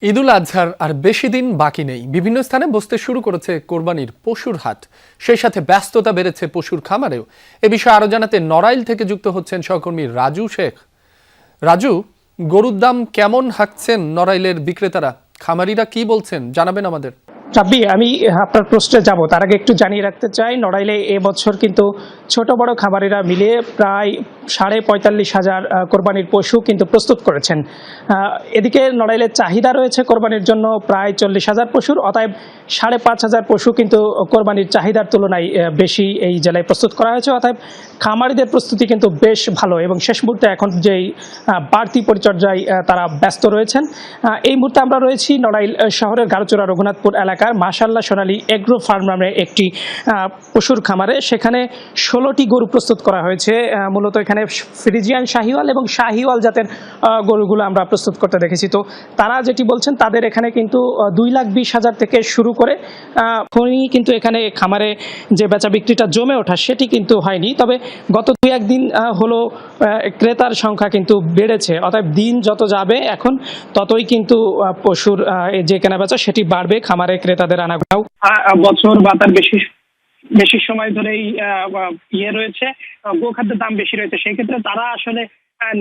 ঈদুল আজহার আর বেশি দিন বাকি নেই। বিভিন্ন স্থানে বসতে শুরু করেছে কোরবানির পশুর হাট। সেই সাথে ব্যস্ততা বেড়েছে পশুর খামারেও। এ বিষয়ে আরো জানাতে নড়াইল থেকে যুক্ত হচ্ছেন সহকর্মী রাজু শেখ। রাজু, গরুর দাম কেমন হাঁকছেন নড়াইলের বিক্রেতারা? খামারিরা কি বলছেন জানাবেন আমাদের। রাব্বি, আমি আপনার প্রশ্নে যাব তার আগে একটু জানিয়ে রাখতে চাই, নড়াইলে এবছর কিন্তু ছোট বড় খামারিরা মিলিয়ে প্রায় 45,500 কোরবানির পশু কিন্তু প্রস্তুত করেছেন। এদিকে নড়াইলের চাহিদা রয়েছে কোরবানির জন্য প্রায় 40,000 পশুর, অতএব 5,500 পশু কিন্তু কোরবানির চাহিদার তুলনায় বেশি এই জেলায় প্রস্তুত করা হয়েছে। অতএব খামারিদের প্রস্তুতি কিন্তু বেশ ভালো এবং শেষ মুহূর্তে এখন যেই বাড়তি পরিচর্যায় তারা ব্যস্ত রয়েছেন। এই মুহূর্তে আমরা রয়েছি নড়াইল শহরের গারুচড়া রঘুনাথপুর এলাকার মাশাআল্লাহ সোনালী এগ্রো ফার্ম নামে একটি পশুর খামারে। সেখানে 16টি গরু প্রস্তুত করা হয়েছে। মূলত এখানে ফ্রিজিয়ান শাহিওয়াল এবং শাহিওয়াল জাতের গরুগুলো আমরা প্রস্তুত করতে দেখেছি। তো তারা যেটি বলছেন, তাদের এখানে কিন্তু 2,20,000 থেকে শুরু করে কিন্তু এখানে খামারে যে বেচা বিক্রিটা জমে ওঠা সেটি কিন্তু হয়নি। তবে গত 2-1 দিন হলো ক্রেতার সংখ্যা কিন্তু বেড়েছে। অতএব দিন যত যাবে এখন ততই কিন্তু পশুর যে কেনাবেচা সেটি বাড়বে, খামারে ক্রেতাদের আনাগোনাও বছর বা তার বেশি সময় ধরেই রয়েছে, গোখাদ্যের দাম বেশি রয়েছে। সেই ক্ষেত্রে তারা আসলে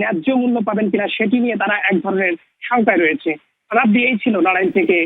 ন্যায্য মূল্য পাবেন কিনা সেটি নিয়ে তারা এক ধরনের শঙ্কায় রয়েছে। রাব্বি, এই ছিল নড়াইল থেকে